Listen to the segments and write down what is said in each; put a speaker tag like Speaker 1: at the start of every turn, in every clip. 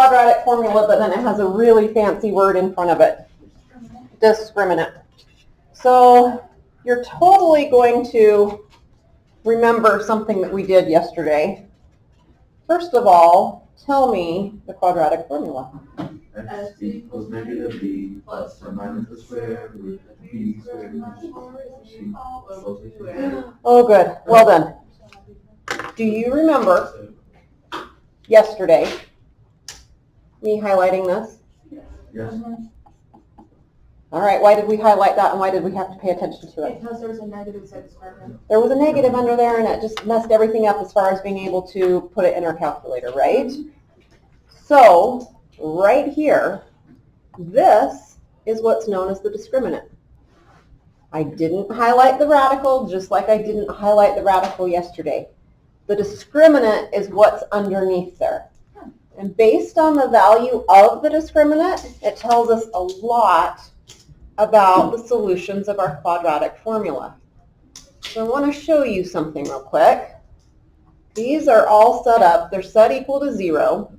Speaker 1: quadratic formula, but then it has a really fancy word in front of it. Discriminant. So you're totally going to remember something that we did yesterday. First of all, tell me the quadratic formula.
Speaker 2: S equals negative b plus or minus the square root of b squared minus 4ac all over 2a.
Speaker 1: Oh, good. Well done. Do you remember yesterday me highlighting this?
Speaker 2: Yes.
Speaker 1: All right. Why did we highlight that, and why did we have to pay attention to it?
Speaker 3: Because there's a negative beside the square root.
Speaker 1: There was a negative under there, and it just messed everything up as far as being able to put it in our calculator, right? So right here, this is what's known as the discriminant. I didn't highlight the radical, just like I didn't highlight the radical yesterday. The discriminant is what's underneath there. And based on the value of the discriminant, it tells us a lot about the solutions of our quadratic formula. So I want to show you something real quick. These are all set up. They're set equal to 0.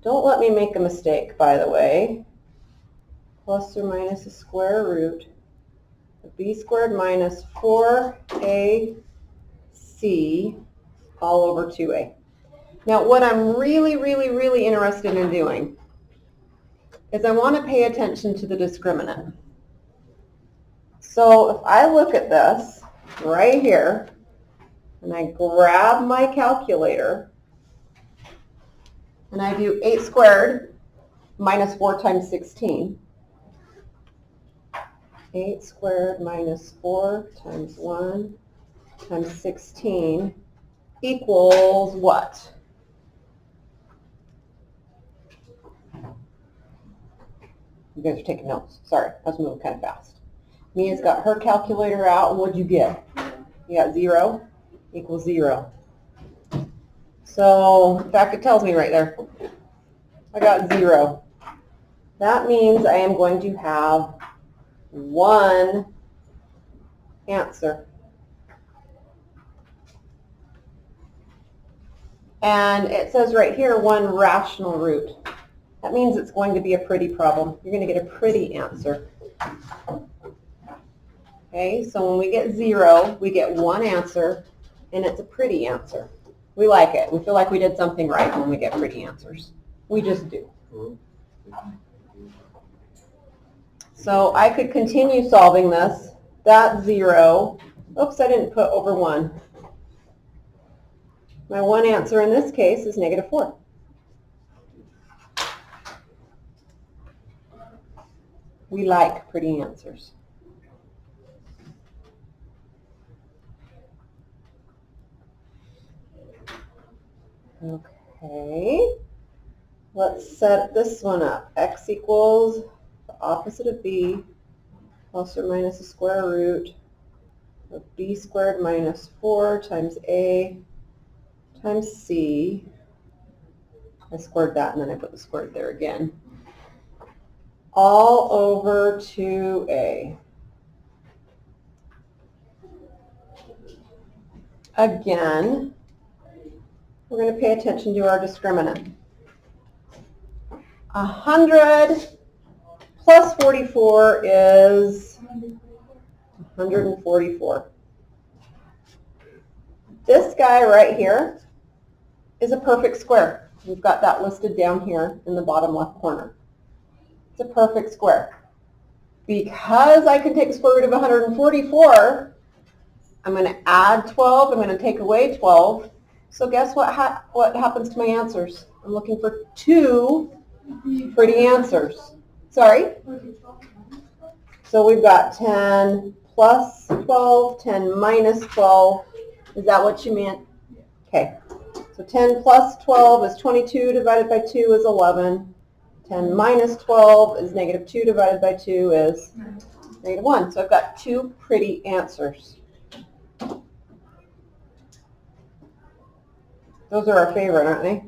Speaker 1: Don't let me make a mistake, by the way. Plus or minus the square root of b squared minus 4ac all over 2a. Now, what I'm really interested in doing is I want to pay attention to the discriminant. So if I look at this right here, and I grab my calculator, and I do 8 squared minus 4 times 16. 8 squared minus 4 times 1 times 16 equals what? You guys are taking notes. Sorry, I was moving kind of fast. Mia's got her calculator out, and what'd you get? You got 0 equals 0. So, in fact, it tells me right there. I got 0. That means I am going to have one answer. And it says right here, one rational root. That means it's going to be a pretty problem. You're going to get a pretty answer. Okay, so when we get 0, we get one answer, and it's a pretty answer. We like it. We feel like we did something right when we get pretty answers. We just do. So I could continue solving this. That's 0. Oops, I didn't put over 1. My one answer in this case is negative 4. We like pretty answers. Okay, let's set this one up. X equals the opposite of b plus or minus the square root of b squared minus 4 times a times c. I squared that, and then I put the squared there again. All over 2a. Again, we're going to pay attention to our discriminant. 100 plus 44 is 144. This guy right here is a perfect square. We've got that listed down here in the bottom left corner. It's a perfect square. Because I can take the square root of 144, I'm going to add 12. I'm going to take away 12. So guess what happens to my answers? I'm looking for 2 pretty answers. Sorry? So we've got 10 plus 12, 10 minus 12. Is that what you meant? Okay. So 10 plus 12 is 22 divided by 2 is 11. 10 minus 12 is negative 2 divided by 2 is negative 1. So I've got 2 pretty answers. Those are our favorite, aren't they?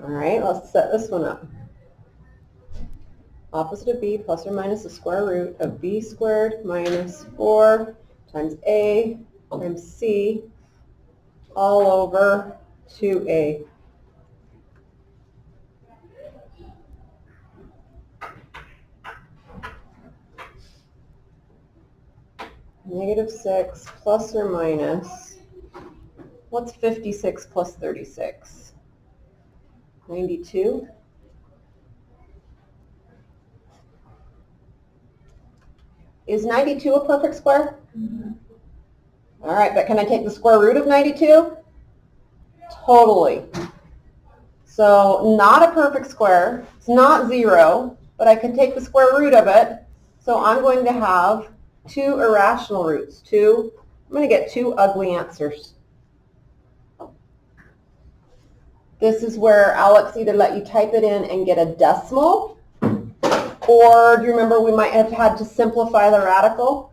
Speaker 1: All right, let's set this one up. opposite of b plus or minus the square root of b squared minus 4 times a times c all over 2a. Negative 6 plus or minus, what's 56 plus 36? 92. Is 92 a perfect square?
Speaker 3: Mm-hmm.
Speaker 1: All right, but can I take the square root of 92? Totally. So not a perfect square. It's not 0, but I can take the square root of it. So I'm going to have 2 irrational roots. I'm going to get 2 ugly answers. This is where Alex either let you type it in and get a decimal, or do you remember we might have had to simplify the radical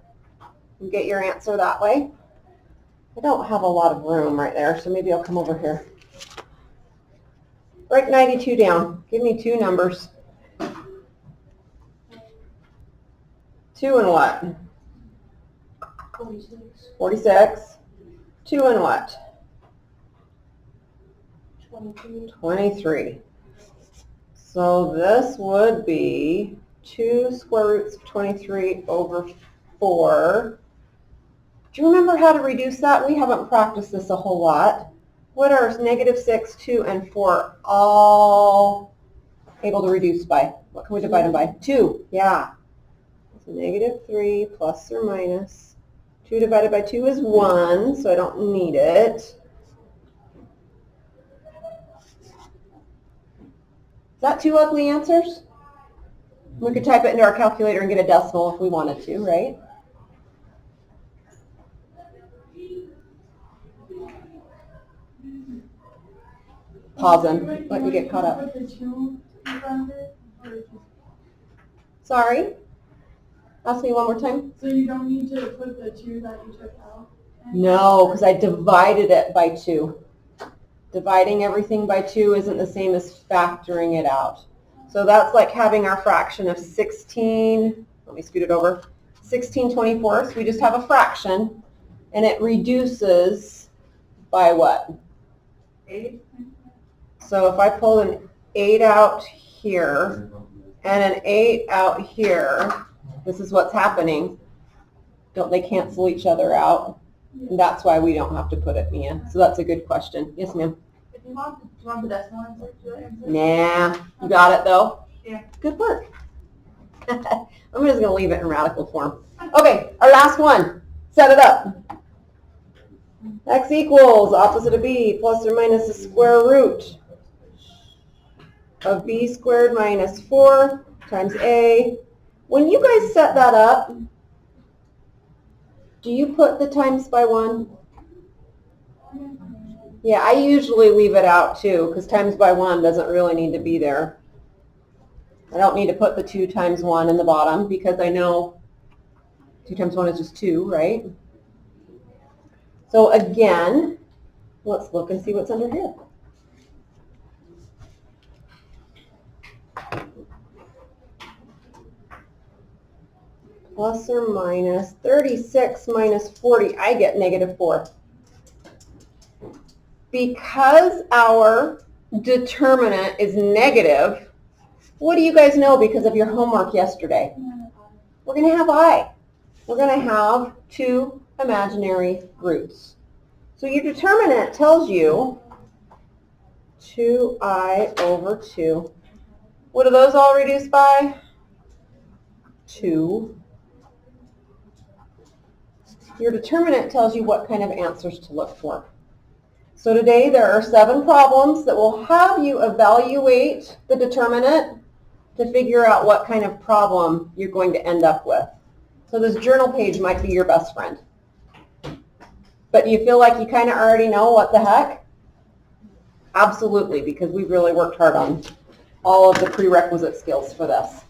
Speaker 1: and get your answer that way? I don't have a lot of room right there, so maybe I'll come over here. Break 92 down. Give me 2 numbers. 2 and what?
Speaker 3: 46.
Speaker 1: 46. 2 and what?
Speaker 3: 22.
Speaker 1: 23. So this would be 2 square roots of 23 over 4. Do you remember how to reduce that? We haven't practiced this a whole lot. What are negative 6, 2, and 4 all able to reduce by? What can we divide them by? 2. Yeah. So negative 3 plus or minus. 2 divided by 2 is 1, so I don't need it. Is that 2 ugly answers? We could type it into our calculator and get a decimal if we wanted to, right? Pause and let me get caught up. Sorry? Ask me one more time.
Speaker 3: So you don't need to put the 2 that you took out?
Speaker 1: No, because I divided it by 2. Dividing everything by 2 isn't the same as factoring it out. So that's like having our fraction of 16, let me scoot it over, 16/24. We just have a fraction, and it reduces by what?
Speaker 3: 8.
Speaker 1: So if I pull an 8 out here and an 8 out here, this is what's happening. Don't they cancel each other out? And that's why we don't have to put it in. So that's a good question. Yes, ma'am.
Speaker 3: If you want, do you want the decimal answer to the answer?
Speaker 1: Nah, you got it though?
Speaker 3: Yeah.
Speaker 1: Good work. I'm just going to leave it in radical form. Okay, our last one. Set it up. X equals opposite of b plus or minus the square root of b squared minus 4 times a. When you guys set that up, do you put the times by 1? Yeah, I usually leave it out too, because times by 1 doesn't really need to be there. I don't need to put the 2 times 1 in the bottom because I know 2 times 1 is just 2, right? So again, let's look and see what's under here. Plus or minus 36 minus 40, I get negative 4. Because our determinant is negative, what do you guys know because of your homework yesterday? We're going to have I. We're going to have 2 imaginary roots. So your determinant tells you 2i over 2. What do those all reduce by? 2. Your determinant tells you what kind of answers to look for. So today there are 7 problems that will have you evaluate the determinant to figure out what kind of problem you're going to end up with. So this journal page might be your best friend. But do you feel like you kind of already know what the heck? Absolutely, because we've really worked hard on all of the prerequisite skills for this.